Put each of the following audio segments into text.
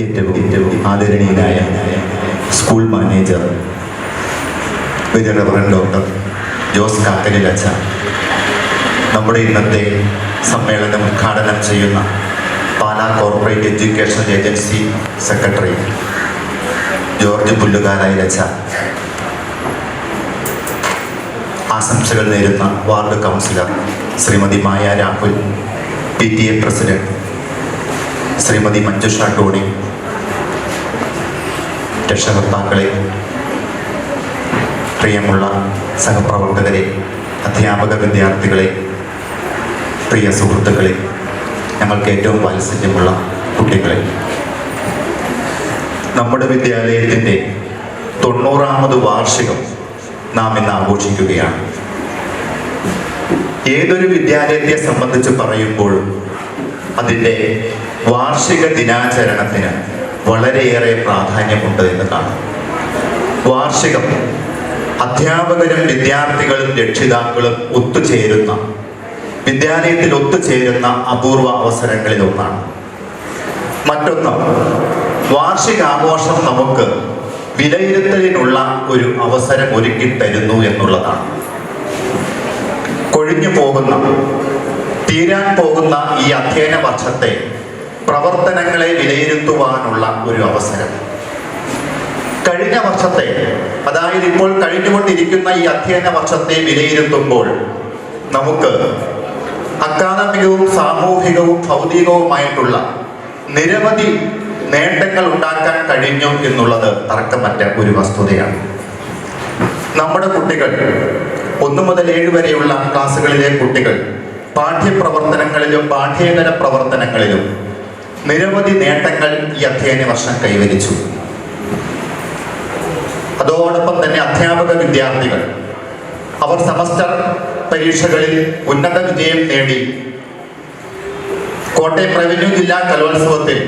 ഏറ്റവും ആദരണീയനായ school manager വലിയ റവറൻഡ് ഡോക്ടർ ജോസ് കാക്കലിൽ അച്ഛ, നമ്മുടെ ഇന്നത്തെ സമ്മേളനം ഉദ്ഘാടനം ചെയ്യുന്ന Pala corporate educational agency secretary George Pullukaraya അച്ഛ, ആശംസകൾ നേരുന്ന ward councillor Shrimati Maya Rahul, PTA president Shrimati Manjusha Tony, രക്ഷകർത്താക്കളെ, പ്രിയമുള്ള സഹപ്രവർത്തകരെ, അധ്യാപക വിദ്യാർത്ഥികളെ, പ്രിയ സുഹൃത്തുക്കളെ, ഞങ്ങൾക്ക് ഏറ്റവും വാത്സല്യമുള്ള കുട്ടികളെ, നമ്മുടെ വിദ്യാലയത്തിൻ്റെ 90ാമത് വാർഷികം നാം ഇന്ന് ആഘോഷിക്കുകയാണ്. ഏതൊരു വിദ്യാലയത്തെ സംബന്ധിച്ച് പറയുമ്പോഴും അതിൻ്റെ വാർഷിക ദിനാചരണത്തിന് വളരെയേറെ പ്രാധാന്യമുണ്ട് എന്ന് കാണാം. വാർഷികം അധ്യാപകരും വിദ്യാർത്ഥികളും രക്ഷിതാക്കളും ഒത്തുചേരുന്ന, വിദ്യാലയത്തിൽ ഒത്തുചേരുന്ന അപൂർവ അവസരങ്ങളിൽ ഒന്നാണ്. മറ്റൊന്ന്, വാർഷികാഘോഷം നമുക്ക് വിലയിരുത്തലിനുള്ള ഒരു അവസരം ഒരുക്കി തരുന്നു എന്നുള്ളതാണ്. കൊഴിഞ്ഞു പോകുന്ന, തീരാൻ പോകുന്ന ഈ അധ്യയന വർഷത്തെ പ്രവർത്തനങ്ങളെ വിലയിരുത്തുവാനുള്ള ഒരു അവസരം. കഴിഞ്ഞ വർഷത്തെ, അതായത് ഇപ്പോൾ കഴിഞ്ഞുകൊണ്ടിരിക്കുന്ന ഈ അധ്യയന വർഷത്തെ വിലയിരുത്തുമ്പോൾ നമുക്ക് അക്കാദമികവും സാമൂഹികവും ഭൗതികവുമായിട്ടുള്ള നിരവധി നേട്ടങ്ങൾ ഉണ്ടാക്കാൻ കഴിഞ്ഞു എന്നുള്ളത് തർക്കമറ്റ ഒരു വസ്തുതയാണ്. നമ്മുടെ കുട്ടികൾ 1 മുതൽ 7 വരെയുള്ള ക്ലാസ്സുകളിലെ കുട്ടികൾ പാഠ്യപ്രവർത്തനങ്ങളിലും പാഠ്യേതര പ്രവർത്തനങ്ങളിലും നിരവധി നേട്ടങ്ങൾ ഈ അധ്യയന വർഷം കൈവരിച്ചു. അതോടൊപ്പം തന്നെ അധ്യാപക വിദ്യാർത്ഥികൾ അവർ സെമസ്റ്റർ പരീക്ഷകളിൽ ഉന്നത വിജയം നേടി കോട്ടയം റവന്യൂ ജില്ലാ കലോത്സവത്തിൽ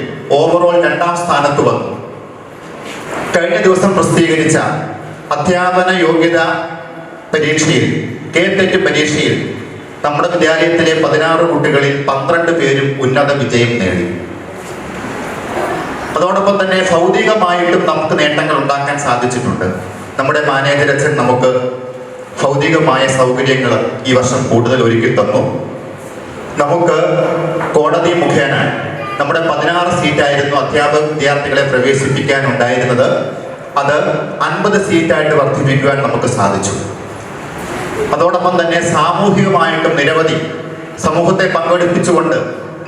ഓവറോൾ 2ാം സ്ഥാനത്ത് വന്നു. കഴിഞ്ഞ ദിവസം പ്രസിദ്ധീകരിച്ച അധ്യാപന യോഗ്യത പരീക്ഷയിൽ, KTET പരീക്ഷയിൽ നമ്മുടെ വിദ്യാലയത്തിലെ 16 കുട്ടികളിൽ 12 പേരും ഉന്നത വിജയം നേടി. അതോടൊപ്പം തന്നെ ഭൗതികമായിട്ടും നമുക്ക് നേട്ടങ്ങൾ ഉണ്ടാക്കാൻ സാധിച്ചിട്ടുണ്ട്. നമ്മുടെ മാനേജർ അച്ഛൻ നമുക്ക് ഭൗതികമായ സൗകര്യങ്ങൾ ഈ വർഷം കൂടുതൽ ഒരുക്കി തന്നു. നമുക്ക് കോടതി മുഖേന നമ്മുടെ 16 സീറ്റായിരുന്നു അധ്യാപക വിദ്യാർത്ഥികളെ പ്രവേശിപ്പിക്കാൻ ഉണ്ടായിരുന്നത്. അത് 50 സീറ്റായിട്ട് വർദ്ധിപ്പിക്കുവാൻ നമുക്ക് സാധിച്ചു. അതോടൊപ്പം തന്നെ സാമൂഹികമായിട്ടും നിരവധി സമൂഹത്തെ പങ്കെടുപ്പിച്ചുകൊണ്ട്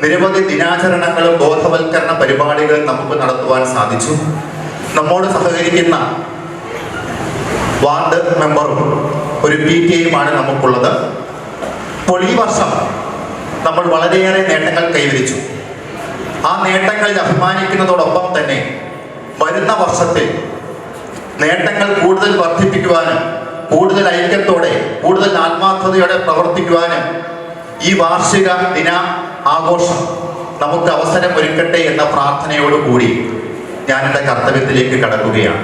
നിരവധി ദിനാചരണങ്ങളും ബോധവൽക്കരണ പരിപാടികളും നമുക്ക് നടത്തുവാൻ സാധിച്ചു. നമ്മോട് സഹകരിക്കുന്ന വാർഡ് മെമ്പറും ഒരു PTA-യുമാണ് നമുക്കുള്ളത്. അപ്പോൾ ഈ വർഷം നമ്മൾ വളരെയേറെ നേട്ടങ്ങൾ കൈവരിച്ചു. ആ നേട്ടങ്ങളിൽ അഭിമാനിക്കുന്നതോടൊപ്പം തന്നെ വരുന്ന വർഷത്തിൽ നേട്ടങ്ങൾ കൂടുതൽ വർദ്ധിപ്പിക്കുവാനും കൂടുതൽ ഐക്യത്തോടെ, കൂടുതൽ ആത്മാർത്ഥതയോടെ പ്രവർത്തിക്കുവാനും ഈ വാർഷിക ദിന ആഘോഷം നമുക്ക് അവസരം ഒരുക്കട്ടെ എന്ന പ്രാർത്ഥനയോടുകൂടി ഞാൻ എൻ്റെ കർത്തവ്യത്തിലേക്ക് കടക്കുകയാണ്.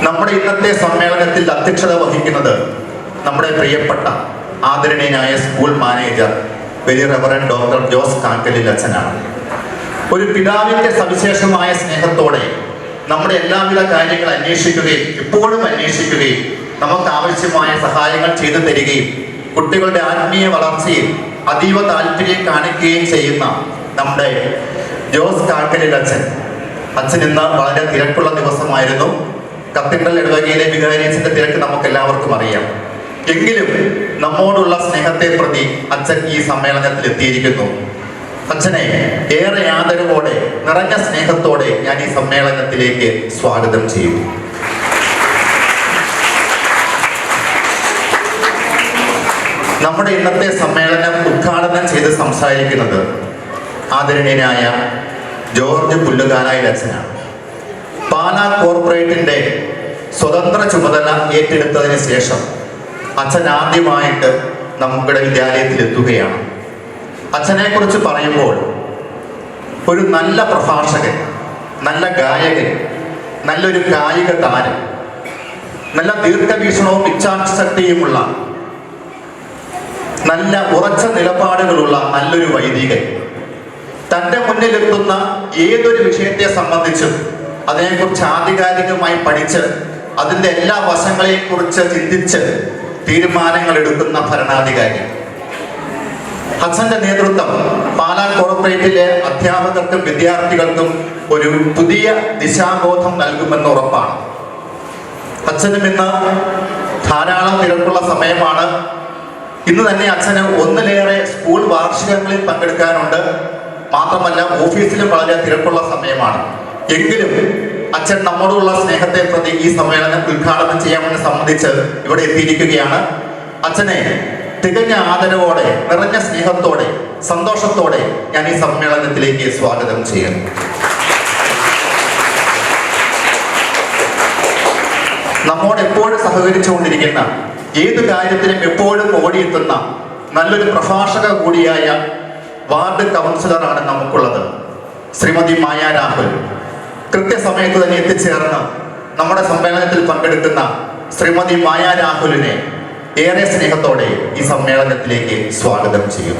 നമ്മുടെ ഇന്നത്തെ സമ്മേളനത്തിൽ അധ്യക്ഷത വഹിക്കുന്നത് നമ്മുടെ പ്രിയപ്പെട്ട ആദരണീയനായ സ്കൂൾ മാനേജർ വലിയ റവറൻഡ് ഡോക്ടർ ജോസ് കാക്കലിൽ അച്ഛനാണ്. ഒരു പിതാവിൻ്റെ സവിശേഷമായ സ്നേഹത്തോടെ നമ്മുടെ എല്ലാവിധ കാര്യങ്ങൾ അന്വേഷിക്കുകയും ഇപ്പോഴും അന്വേഷിക്കുകയും നമുക്ക് ആവശ്യമായ സഹായങ്ങൾ ചെയ്തു തരികയും കുട്ടികളുടെ ആത്മീയ വളർച്ചയിൽ അതീവ താല്പര്യം കാണിക്കുകയും ചെയ്യുന്ന നമ്മുടെ ജോസ് കാക്കലിൽ അച്ഛൻ ഇന്ന് വളരെ തിരക്കുള്ള ദിവസമായിരുന്നു. കത്തീഡ്രൽ ഇടവകയിലെ വികാരിയച്ഛൻ്റെ തിരക്ക് നമുക്ക് എല്ലാവർക്കും അറിയാം. എങ്കിലും നമ്മോടുള്ള സ്നേഹത്തെ പ്രതി അച്ഛൻ ഈ സമ്മേളനത്തിൽ എത്തിയിരിക്കുന്നു. അച്ഛനെ ഏറെ ആദരവോടെ, നിറഞ്ഞ സ്നേഹത്തോടെ ഞാൻ ഈ സമ്മേളനത്തിലേക്ക് സ്വാഗതം ചെയ്യും. നമ്മുടെ ഇന്നത്തെ സമ്മേളനം ഉദ്ഘാടനം ചെയ്ത് സംസാരിക്കുന്നത് ആദരണീയനായ ജോർജ് പുല്ലുകാരായ അച്ഛനാണ്. പാലാ കോർപ്പറേറ്റിൻ്റെ സ്വതന്ത്ര ചുമതല ഏറ്റെടുത്തതിന് ശേഷം അച്ഛൻ ആദ്യമായിട്ട് നമ്മുടെ വിദ്യാലയത്തിൽ എത്തുകയാണ്. അച്ഛനെ കുറിച്ച് പറയുമ്പോൾ ഒരു നല്ല പ്രഭാഷകൻ, നല്ല ഗായകൻ, നല്ലൊരു കായിക താരം, നല്ല ദീർഘവീക്ഷണവും ഇച്ഛാശക്തിയുമുള്ള, നല്ല ഉറച്ച നിലപാടുകളുള്ള നല്ലൊരു വൈദികൻ, തൻ്റെ മുന്നിലെത്തുന്ന ഏതൊരു വിഷയത്തെ സംബന്ധിച്ചും അതിനെക്കുറിച്ച് ആധികാരികമായി പഠിച്ച് അതിൻ്റെ എല്ലാ വശങ്ങളെയും കുറിച്ച് ചിന്തിച്ച് തീരുമാനങ്ങൾ എടുക്കുന്ന ഭരണാധികാരി. അച്ഛൻ്റെ നേതൃത്വം പാലാ കോർപ്പറേറ്റിലെ അധ്യാപകർക്കും വിദ്യാർത്ഥികൾക്കും ഒരു പുതിയ ദിശാബോധം നൽകുമെന്ന് ഉറപ്പാണ്. അച്ഛനും ഇന്ന് ധാരാളം തിരക്കുള്ള സമയമാണ്. ഇന്ന് തന്നെ അച്ഛന് ഒന്നിലേറെ സ്കൂൾ വാർഷികങ്ങളിൽ പങ്കെടുക്കാനുണ്ട്. മാത്രമല്ല ഓഫീസിലും വളരെ തിരക്കുള്ള സമയമാണ്. എങ്കിലും അച്ഛൻ നമ്മോടുള്ള സ്നേഹത്തെ പ്രതി ഈ സമ്മേളനം ഉദ്ഘാടനം ചെയ്യാമെന്ന് സംബന്ധിച്ച് ഇവിടെ എത്തിയിരിക്കുകയാണ്. അച്ഛനെ തികഞ്ഞ ആദരവോടെ, നിറഞ്ഞ സ്നേഹത്തോടെ, സന്തോഷത്തോടെ ഞാൻ ഈ സമ്മേളനത്തിലേക്ക് സ്വാഗതം ചെയ്യുന്നു. നമ്മോട് എപ്പോഴും സഹകരിച്ചുകൊണ്ടിരിക്കുന്ന, ഏത് കാര്യത്തിനും എപ്പോഴും ഓടിയെത്തുന്ന നല്ലൊരു പ്രഭാഷക കൂടിയായ വാർഡ് കൗൺസിലറാണ് നമുക്കുള്ളത്, ശ്രീമതി മായ രാഹുൽ. കൃത്യസമയത്ത് തന്നെ എത്തിച്ചേർന്ന് നമ്മുടെ സമ്മേളനത്തിൽ പങ്കെടുക്കുന്ന ശ്രീമതി മായ രാഹുലിനെ ഏറെ സ്നേഹത്തോടെ ഈ സമ്മേളനത്തിലേക്ക് സ്വാഗതം ചെയ്യും.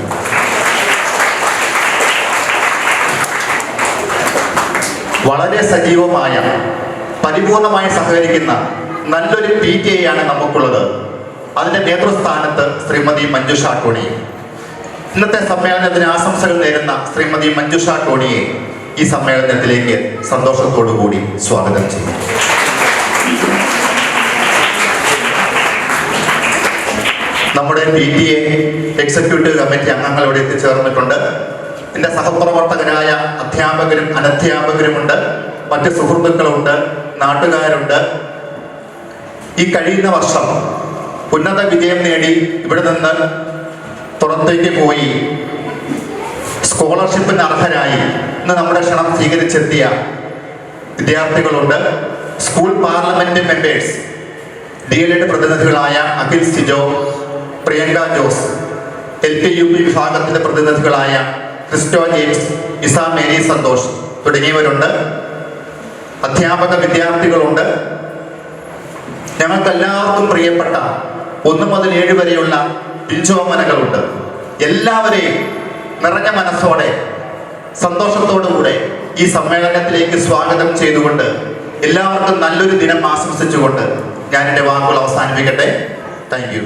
വളരെ സജീവമായ, പരിപൂർണമായി സഹകരിക്കുന്ന നല്ലൊരു PTA ആണ് നമുക്കുള്ളത്. അതിന്റെ നേതൃസ്ഥാനത്ത് ശ്രീമതി മഞ്ജുഷ ടോണി. ഇന്നത്തെ സമ്മേളനത്തിന് ആശംസകൾ നേരുന്ന ശ്രീമതി മഞ്ജുഷ ടോണിയെ ഈ സമ്മേളനത്തിലേക്ക് സന്തോഷത്തോടു കൂടി സ്വാഗതം ചെയ്യും. നമ്മുടെ PTA എക്സിക്യൂട്ടീവ് കമ്മിറ്റി അംഗങ്ങൾ ഇവിടെ എത്തിച്ചേർന്നിട്ടുണ്ട്. എൻ്റെ സഹപ്രവർത്തകരായ അധ്യാപകരും അനധ്യാപകരുമുണ്ട്, മറ്റ് സുഹൃത്തുക്കളുണ്ട്, നാട്ടുകാരുണ്ട്. ഈ കഴിയുന്ന വർഷം ഉന്നത വിജയം നേടി ഇവിടെ നിന്ന് പുറത്തേക്ക് പോയി സ്കോളർഷിപ്പിന് അർഹരായി ഇന്ന് നമ്മുടെ ക്ഷണം സ്വീകരിച്ചെത്തിയ വിദ്യാർത്ഥികളുണ്ട്. സ്കൂൾ പാർലമെന്റ് മെമ്പേഴ്സ്, DLED പ്രതിനിധികളായ അഖിൽ സിജോ, പ്രിയങ്ക ജോസ്, LP UP വിഭാഗത്തിന്റെ പ്രതിനിധികളായ ക്രിസ്റ്റോ ജെയിംസ്, ഇസ മേരി സന്തോഷ് തുടങ്ങിയവരുണ്ട്. അധ്യാപക വിദ്യാർത്ഥികളുണ്ട്. ഞങ്ങൾക്കെല്ലാവർക്കും പ്രിയപ്പെട്ട 1 മുതൽ 7 വരെയുള്ള പിഞ്ചോമനകളുണ്ട്. എല്ലാവരെയും നിറഞ്ഞ മനസ്സോടെ, സന്തോഷത്തോടുകൂടെ ഈ സമ്മേളനത്തിലേക്ക് സ്വാഗതം ചെയ്തുകൊണ്ട് എല്ലാവർക്കും നല്ലൊരു ദിനം ആശംസിച്ചുകൊണ്ട് ഞാൻ എൻ്റെ വാക്കുകൾ അവസാനിപ്പിക്കട്ടെ. Thank you.